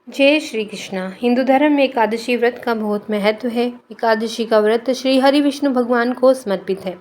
जय श्री कृष्णा। हिंदू धर्म में एकादशी व्रत का बहुत महत्व है। एकादशी का व्रत श्री हरि विष्णु भगवान को समर्पित है।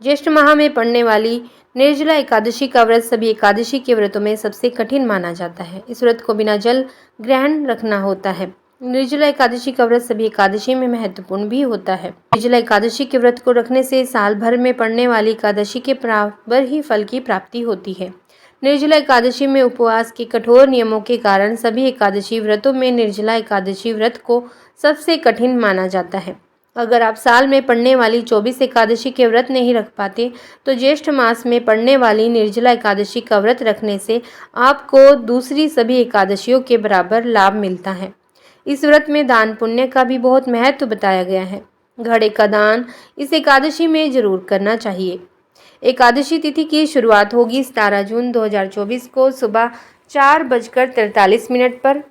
ज्येष्ठ माह में पड़ने वाली निर्जला एकादशी का व्रत सभी एकादशी के व्रतों में सबसे कठिन माना जाता है। इस व्रत को बिना जल ग्रहण रखना होता है। निर्जला एकादशी का व्रत सभी एकादशी में महत्वपूर्ण भी होता है। निर्जला एकादशी के व्रत को रखने से साल भर में पड़ने वाली एकादशी के बराबर ही फल की प्राप्ति होती है। निर्जला एकादशी में उपवास के कठोर नियमों के कारण सभी एकादशी व्रतों में निर्जला एकादशी व्रत को सबसे कठिन माना जाता है। अगर आप साल में पड़ने वाली 24 एकादशी के व्रत नहीं रख पाते तो ज्येष्ठ मास में पड़ने वाली निर्जला एकादशी का व्रत रखने से आपको दूसरी सभी एकादशियों के बराबर लाभ मिलता है। इस व्रत में दान पुण्य का भी बहुत महत्व बताया गया है। घड़े का दान इस एकादशी में जरूर करना चाहिए। एकादशी तिथि की शुरुआत होगी 17 जून 2024 को सुबह 4:43 पर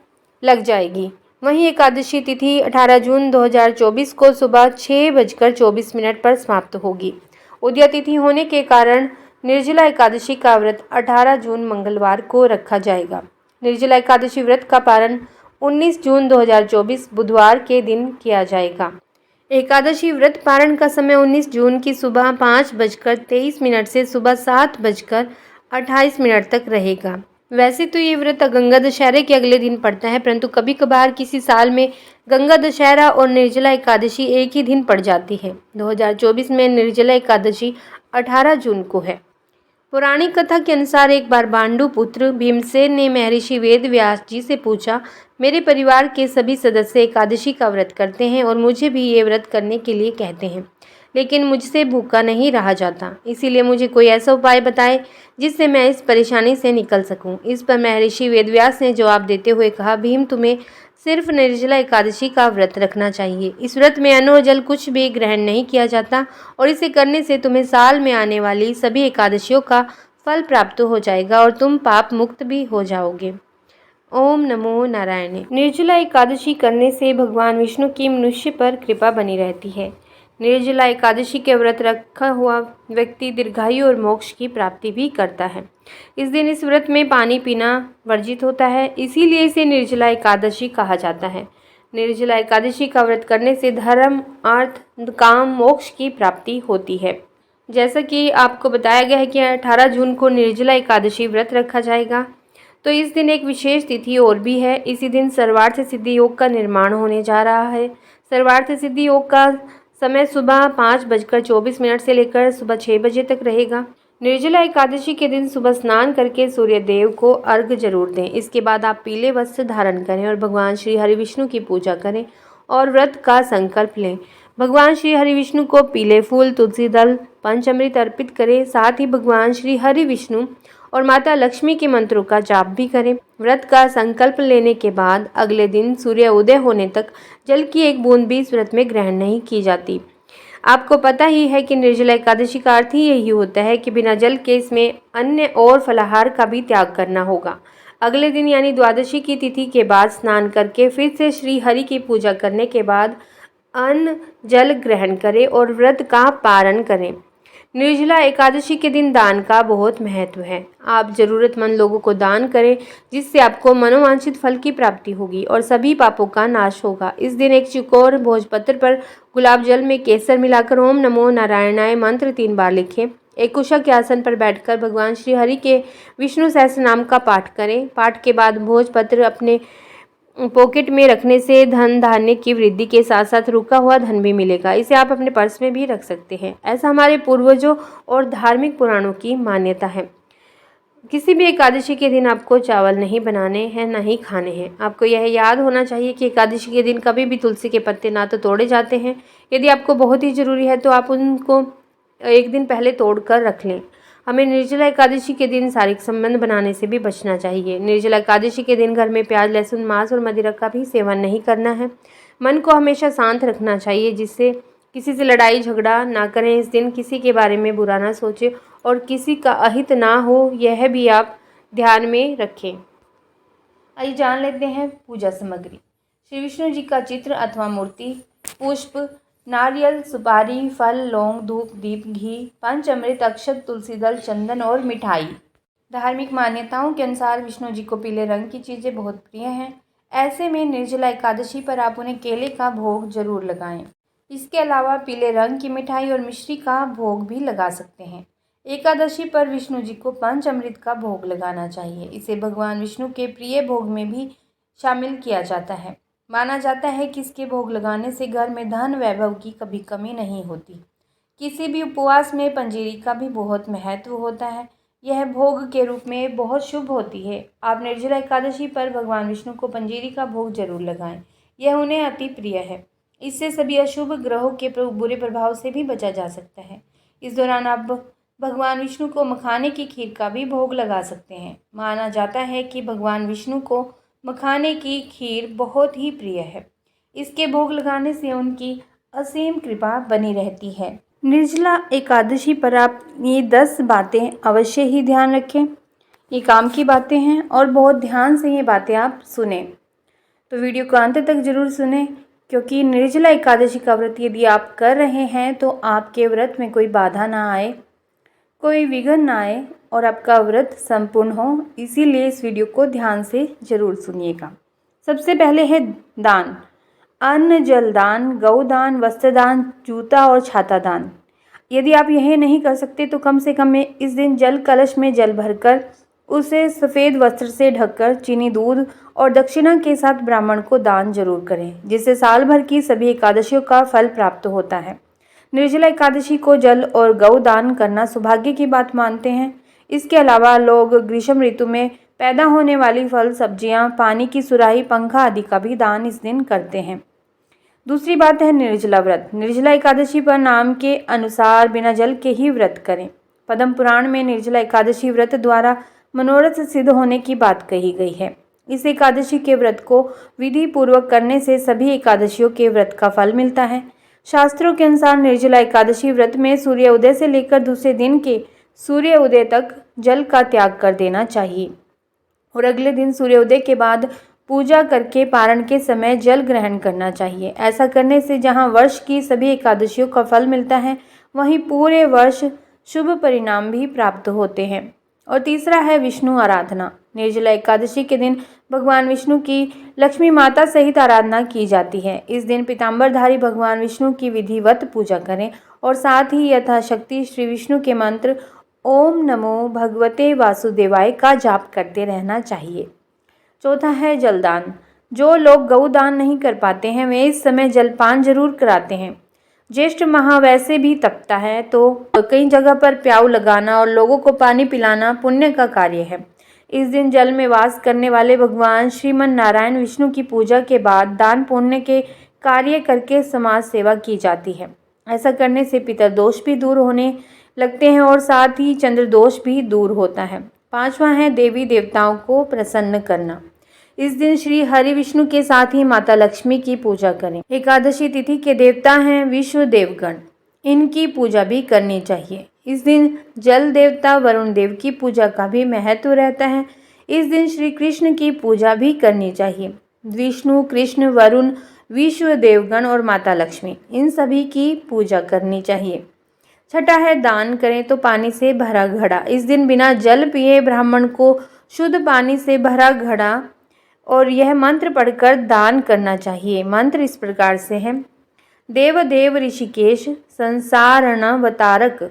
लग जाएगी। वहीं एकादशी तिथि 18 जून 2024 को सुबह 6:24 पर समाप्त होगी। उदया तिथि होने के कारण निर्जला एकादशी का व्रत 18 जून मंगलवार को रखा जाएगा। निर्जला एकादशी व्रत का पारण 19 जून 2024 बुधवार के दिन किया जाएगा। एकादशी व्रत पारण का समय 19 जून की सुबह 5:23 से सुबह 7:28 तक रहेगा। वैसे तो ये व्रत गंगा दशहरे के अगले दिन पड़ता है, परंतु कभी कभार किसी साल में गंगा दशहरा और निर्जला एकादशी एक ही दिन पड़ जाती है। 2024 में निर्जला एकादशी 18 जून को है। पौराणिक कथा के अनुसार एक बार पांडु पुत्र भीमसेन ने महर्षि वेद व्यास जी से पूछा, मेरे परिवार के सभी सदस्य एकादशी का व्रत करते हैं और मुझे भी ये व्रत करने के लिए कहते हैं, लेकिन मुझसे भूखा नहीं रहा जाता, इसीलिए मुझे कोई ऐसा उपाय बताएं जिससे मैं इस परेशानी से निकल सकूं। इस पर महर्षि वेदव्यास ने जवाब देते हुए कहा, भीम, तुम्हें सिर्फ निर्जला एकादशी का व्रत रखना चाहिए। इस व्रत में अन्न और जल कुछ भी ग्रहण नहीं किया जाता और इसे करने से तुम्हें साल में आने वाली सभी एकादशियों का फल प्राप्त हो जाएगा और तुम पाप मुक्त भी हो जाओगे। ओम नमो नारायण। निर्जला एकादशी करने से भगवान विष्णु की मनुष्य पर कृपा बनी रहती है। निर्जला एकादशी के व्रत रखा हुआ व्यक्ति दीर्घायु और मोक्ष की प्राप्ति भी करता है। इस दिन इस व्रत में पानी पीना वर्जित होता है, इसीलिए इसे निर्जला एकादशी कहा जाता है। निर्जला एकादशी का व्रत करने से धर्म, अर्थ, काम, मोक्ष की प्राप्ति होती है। जैसा कि आपको बताया गया है कि 18 जून को निर्जला एकादशी व्रत रखा जाएगा, तो इस दिन एक विशेष तिथि और भी है। इसी दिन सर्वार्थ सिद्धि योग का निर्माण होने जा रहा है। सर्वार्थ सिद्धि योग का समय सुबह 5:24 से लेकर सुबह 6 बजे तक रहेगा। निर्जला एकादशी के दिन सुबह स्नान करके सूर्य देव को अर्घ्य जरूर दें। इसके बाद आप पीले वस्त्र धारण करें और भगवान श्री हरि विष्णु की पूजा करें और व्रत का संकल्प लें। भगवान श्री हरि विष्णु को पीले फूल, तुलसी दल, पंचामृत अर्पित करें। साथ ही भगवान श्री हरि विष्णु और माता लक्ष्मी के मंत्रों का जाप भी करें। व्रत का संकल्प लेने के बाद अगले दिन सूर्य उदय होने तक जल की एक बूंद भी इस व्रत में ग्रहण नहीं की जाती। आपको पता ही है कि निर्जला एकादशी का अर्थ ही यही होता है कि बिना जल के इसमें अन्य और फलाहार का भी त्याग करना होगा। अगले दिन यानी द्वादशी की तिथि के बाद स्नान करके फिर से श्री हरि की पूजा करने के बाद अन्न जल ग्रहण करें और व्रत का पारण करें। निर्जला एकादशी के दिन दान का बहुत महत्व है। आप जरूरतमंद लोगों को दान करें, जिससे आपको मनोवांछित फल की प्राप्ति होगी और सभी पापों का नाश होगा। इस दिन एक चौकोर भोजपत्र पर गुलाब जल में केसर मिलाकर ओम नमो नारायणाय मंत्र 3 बार लिखें। एक कुशल के आसन पर बैठकर भगवान श्री हरि के विष्णु सहस्त्र नाम का पाठ करें। पाठ के बाद भोजपत्र अपने पॉकेट में रखने से धन धान्य की वृद्धि के साथ साथ रुका हुआ धन भी मिलेगा। इसे आप अपने पर्स में भी रख सकते हैं। ऐसा हमारे पूर्वजों और धार्मिक पुराणों की मान्यता है। किसी भी एकादशी के दिन आपको चावल नहीं बनाने हैं, ना ही खाने हैं। आपको यह याद होना चाहिए कि एकादशी के दिन कभी भी तुलसी के पत्ते ना तो तोड़े जाते हैं। यदि आपको बहुत ही ज़रूरी है तो आप उनको एक दिन पहले तोड़ कर रख लें। हमें निर्जला एकादशी के दिन शारीरिक संबंध बनाने से भी बचना चाहिए। निर्जला एकादशी के दिन घर में प्याज, लहसुन, मांस और मदिरा का भी सेवन नहीं करना है। मन को हमेशा शांत रखना चाहिए, जिससे किसी से लड़ाई झगड़ा ना करें। इस दिन किसी के बारे में बुरा ना सोचें और किसी का अहित ना हो, यह भी आप ध्यान में रखें। आइए जान लेते हैं पूजा सामग्री। श्री विष्णु जी का चित्र अथवा मूर्ति, पुष्प, नारियल, सुपारी, फल, लौंग, धूप, दीप, घी, पंचामृत, अक्षत, तुलसी दल, चंदन और मिठाई। धार्मिक मान्यताओं के अनुसार विष्णु जी को पीले रंग की चीज़ें बहुत प्रिय हैं। ऐसे में निर्जला एकादशी पर आप उन्हें केले का भोग जरूर लगाएं। इसके अलावा पीले रंग की मिठाई और मिश्री का भोग भी लगा सकते हैं। एकादशी पर विष्णु जी को पंचामृत का भोग लगाना चाहिए। इसे भगवान विष्णु के प्रिय भोग में भी शामिल किया जाता है। माना जाता है कि इसके भोग लगाने से घर में धन वैभव की कभी कमी नहीं होती। किसी भी उपवास में पंजीरी का भी बहुत महत्व होता है। यह भोग के रूप में बहुत शुभ होती है। आप निर्जला एकादशी पर भगवान विष्णु को पंजीरी का भोग जरूर लगाएं। यह उन्हें अति प्रिय है। इससे सभी अशुभ ग्रहों के बुरे प्रभाव से भी बचा जा सकता है। इस दौरान आप भगवान विष्णु को मखाने की खीर का भी भोग लगा सकते हैं। माना जाता है कि भगवान विष्णु को मखाने की खीर बहुत ही प्रिय है। इसके भोग लगाने से उनकी असीम कृपा बनी रहती है। निर्जला एकादशी पर आप ये 10 बातें अवश्य ही ध्यान रखें। ये काम की बातें हैं और बहुत ध्यान से ये बातें आप सुने। तो वीडियो को अंत तक जरूर सुने, क्योंकि निर्जला एकादशी का व्रत यदि आप कर रहे हैं तो आपके व्रत में कोई बाधा ना आए, कोई विघ्न ना आए और आपका व्रत संपूर्ण हो। इसीलिए इस वीडियो को ध्यान से जरूर सुनिएगा। सबसे पहले है दान। अन्न, जल दान, गौदान, वस्त्रदान, जूता और छाता दान। यदि आप यह नहीं कर सकते तो कम से कम इस दिन जल कलश में जल भरकर उसे सफ़ेद वस्त्र से ढककर चीनी, दूध और दक्षिणा के साथ ब्राह्मण को दान जरूर करें, जिससे साल भर की सभी एकादशियों का फल प्राप्त होता है। निर्जला एकादशी को जल और गौ दान करना सौभाग्य की बात मानते हैं। इसके अलावा लोग ग्रीष्म ऋतु में पैदा होने वाली फल, सब्जियां, पानी की सुराही, पंखा आदि का भी दान इस दिन करते हैं। दूसरी बात है निर्जला व्रत। निर्जला एकादशी पर नाम के अनुसार बिना जल के ही व्रत करें। पद्म पुराण में निर्जला एकादशी व्रत द्वारा मनोरथ सिद्ध होने की बात कही गई है। इस एकादशी के व्रत को विधि पूर्वक करने से सभी एकादशियों के व्रत का फल मिलता है। शास्त्रों के अनुसार निर्जला एकादशी व्रत में सूर्य उदय से लेकर दूसरे दिन के सूर्य उदय तक जल का त्याग कर देना चाहिए और अगले दिन सूर्योदय के बाद पूजा करके पारण के समय जल ग्रहण करना चाहिए। ऐसा करने से जहां वर्ष की सभी एकादशियों का फल मिलता है, वहीं पूरे वर्ष शुभ परिणाम भी प्राप्त होते हैं। और तीसरा है विष्णु आराधना। निर्जला एकादशी के दिन भगवान विष्णु की लक्ष्मी माता सहित आराधना की जाती है। इस दिन पीताम्बरधारी भगवान विष्णु की विधिवत पूजा करें और साथ ही यथाशक्ति श्री विष्णु के मंत्र ओम नमो भगवते वासुदेवाय का जाप करते रहना चाहिए। चौथा है जलदान। जो लोग गौदान नहीं कर पाते हैं वे इस समय जलपान जरूर कराते हैं। ज्येष्ठ माह वैसे भी तपता है, तो कई जगह पर प्याऊ लगाना और लोगों को पानी पिलाना पुण्य का कार्य है। इस दिन जल में वास करने वाले भगवान श्रीमन नारायण विष्णु की पूजा के बाद दान पुण्य के कार्य करके समाज सेवा की जाती है। ऐसा करने से पितरदोष भी दूर होने लगते हैं और साथ ही चंद्र दोष भी दूर होता है। पांचवा है देवी देवताओं को प्रसन्न करना। इस दिन श्री हरि विष्णु के साथ ही माता लक्ष्मी की पूजा करें। एकादशी तिथि के देवता हैं विश्व देवगण, इनकी पूजा भी करनी चाहिए। इस दिन जल देवता वरुण देव की पूजा का भी महत्व रहता है। इस दिन श्री कृष्ण की पूजा भी करनी चाहिए। विष्णु, कृष्ण, वरुण, विश्व देवगण और माता लक्ष्मी, इन सभी की पूजा करनी चाहिए। छठा है दान करें तो पानी से भरा घड़ा। इस दिन बिना जल पिए ब्राह्मण को शुद्ध पानी से भरा घड़ा और यह मंत्र पढ़कर दान करना चाहिए। मंत्र इस प्रकार से है। देव देव ऋषिकेश संसारणवतारक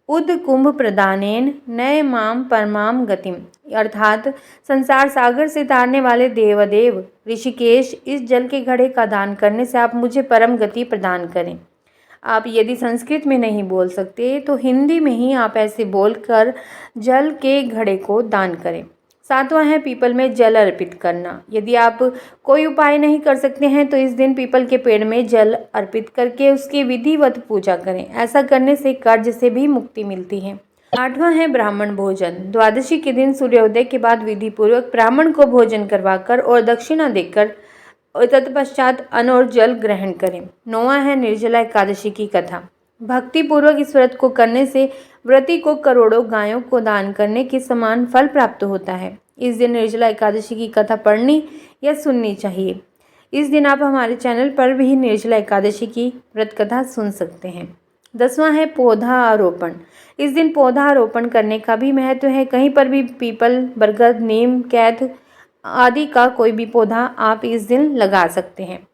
उद कुंभ प्रदानेन नय माम परमाम गतिम। अर्थात संसार सागर से तारने वाले देवदेव ऋषिकेश, इस जल के घड़े का दान करने से आप मुझे परम गति प्रदान करें। आप यदि संस्कृत में नहीं बोल सकते तो हिंदी में ही आप ऐसे बोलकर जल के घड़े को दान करें। सातवां है पीपल में जल अर्पित करना। यदि आप कोई उपाय नहीं कर सकते हैं तो इस दिन पीपल के पेड़ में जल अर्पित करके उसकी विधिवत पूजा करें। ऐसा करने से कर्ज से भी मुक्ति मिलती है। आठवां है ब्राह्मण भोजन। द्वादशी के दिन सूर्योदय के बाद विधि पूर्वक ब्राह्मण को भोजन करवाकर और दक्षिणा देकर और तत्पश्चात अन्न और जल ग्रहण करें। नौवां है निर्जला एकादशी की कथा। भक्ति पूर्वक इस व्रत को करने से व्रती को करोड़ों गायों को दान करने के समान फल प्राप्त होता है। इस दिन निर्जला एकादशी की कथा पढ़नी या सुननी चाहिए। इस दिन आप हमारे चैनल पर भी निर्जला एकादशी की व्रत कथा सुन सकते हैं। 10वां है पौधा आरोपण। इस दिन पौधा आरोपण करने का भी महत्व है। कहीं पर भी पीपल, बरगद, नीम, कैथ आदि का कोई भी पौधा आप इस दिन लगा सकते हैं।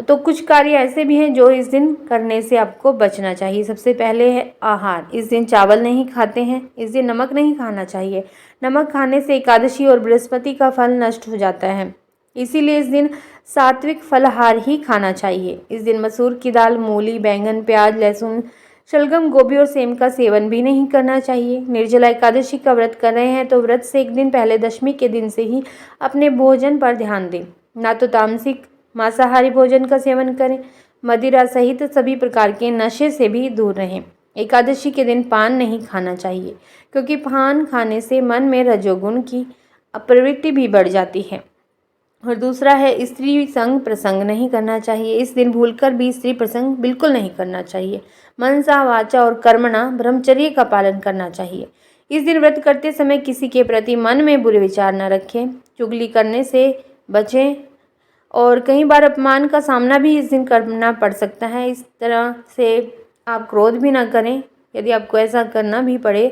तो कुछ कार्य ऐसे भी हैं जो इस दिन करने से आपको बचना चाहिए। सबसे पहले है आहार। इस दिन चावल नहीं खाते हैं। इस दिन नमक नहीं खाना चाहिए। नमक खाने से एकादशी और बृहस्पति का फल नष्ट हो जाता है, इसीलिए इस दिन सात्विक फलाहार ही खाना चाहिए। इस दिन मसूर की दाल, मूली, बैंगन, प्याज, लहसुन, शलगम, गोभी और सेम का सेवन भी नहीं करना चाहिए। निर्जला एकादशी का व्रत कर रहे हैं तो व्रत से एक दिन पहले दशमी के दिन से ही अपने भोजन पर ध्यान दें। ना तो तामसिक मांसाहारी भोजन का सेवन करें। मदिरा सहित सभी प्रकार के नशे से भी दूर रहें। एकादशी के दिन पान नहीं खाना चाहिए, क्योंकि पान खाने से मन में रजोगुण की प्रवृत्ति भी बढ़ जाती है। और दूसरा है स्त्री संग प्रसंग नहीं करना चाहिए। इस दिन भूलकर भी स्त्री प्रसंग बिल्कुल नहीं करना चाहिए। मनसा, वाचा और कर्मणा ब्रह्मचर्य का पालन करना चाहिए। इस दिन व्रत करते समय किसी के प्रति मन में बुरे विचार न रखें। चुगली करने से बचें और कई बार अपमान का सामना भी इस दिन करना पड़ सकता है। इस तरह से आप क्रोध भी ना करें। यदि आपको ऐसा करना भी पड़े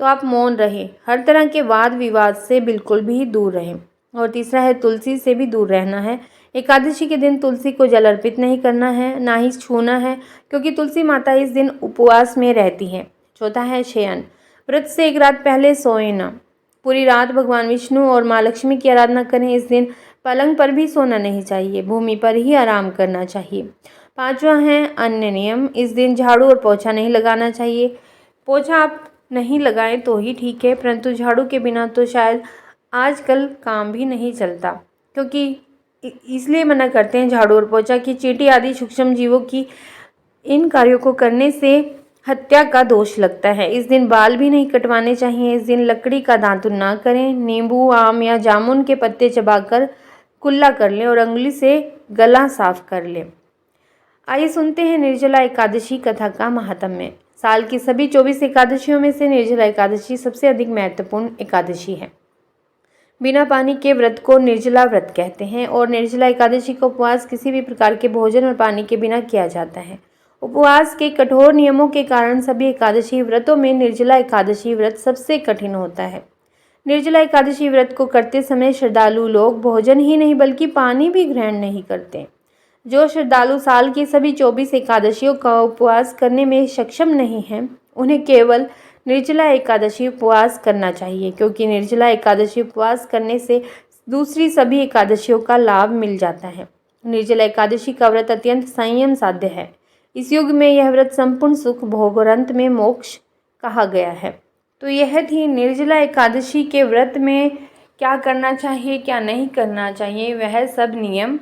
तो आप मौन रहें। हर तरह के वाद विवाद से बिल्कुल भी दूर रहें। और तीसरा है तुलसी से भी दूर रहना है। एकादशी के दिन तुलसी को जल अर्पित नहीं करना है, ना ही छूना है, क्योंकि तुलसी माता इस दिन उपवास में रहती हैं। चौथा है शयन। व्रत से एक रात पहले सोएं ना। पूरी रात भगवान विष्णु और माँ लक्ष्मी की आराधना करें। इस दिन पलंग पर भी सोना नहीं चाहिए, भूमि पर ही आराम करना चाहिए। पांचवा है अन्य नियम। इस दिन झाड़ू और पोछा नहीं लगाना चाहिए। पोछा आप नहीं लगाएं तो ही ठीक है, परंतु झाड़ू के बिना तो शायद आजकल काम भी नहीं चलता, क्योंकि इसलिए मना करते हैं झाड़ू और पोछा कि चींटी आदि सूक्ष्म जीवों की इन कार्यों को करने से हत्या का दोष लगता है। इस दिन बाल भी नहीं कटवाने चाहिए। इस दिन लकड़ी का दातुन ना करें। नींबू, आम या जामुन के पत्ते चबाकर कुल्ला कर लें और अंगुली से गला साफ कर लें। आइए सुनते हैं निर्जला एकादशी कथा का महात्म्य। साल की सभी 24 एकादशियों में से निर्जला एकादशी सबसे अधिक महत्वपूर्ण एकादशी है। बिना पानी के व्रत को निर्जला व्रत कहते हैं और निर्जला एकादशी का उपवास किसी भी प्रकार के भोजन और पानी के बिना किया जाता है। उपवास के कठोर नियमों के कारण सभी एकादशी व्रतों में निर्जला एकादशी व्रत सबसे कठिन होता है। निर्जला एकादशी व्रत को करते समय श्रद्धालु लोग भोजन ही नहीं बल्कि पानी भी ग्रहण नहीं करते। जो श्रद्धालु साल की सभी 24 एकादशियों का उपवास करने में सक्षम नहीं हैं, उन्हें केवल निर्जला एकादशी उपवास करना चाहिए, क्योंकि निर्जला एकादशी उपवास करने से दूसरी सभी एकादशियों का लाभ मिल जाता है। निर्जला एकादशी का व्रत अत्यंत संयम साध्य है। इस युग में यह व्रत संपूर्ण सुख, भोग और अंत में मोक्ष कहा गया है। तो यह थी निर्जला एकादशी के व्रत में क्या करना चाहिए, क्या नहीं करना चाहिए, वह सब नियम।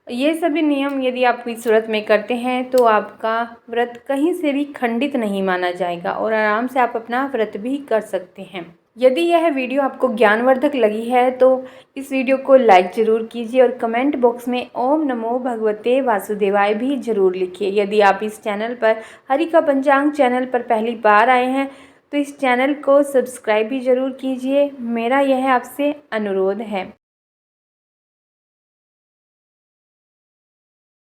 ये सभी नियम यदि आप इस व्रत में करते हैं तो आपका व्रत कहीं से भी खंडित नहीं माना जाएगा और आराम से आप अपना व्रत भी कर सकते हैं। यदि यह वीडियो आपको ज्ञानवर्धक लगी है तो इस वीडियो को लाइक ज़रूर कीजिए और कमेंट बॉक्स में ओम नमो भगवते वासुदेवाय भी ज़रूर लिखिए। यदि आप इस चैनल पर हरिका पंचांग चैनल पर पहली बार आए हैं तो इस चैनल को सब्सक्राइब भी ज़रूर कीजिए। मेरा यह आपसे अनुरोध है।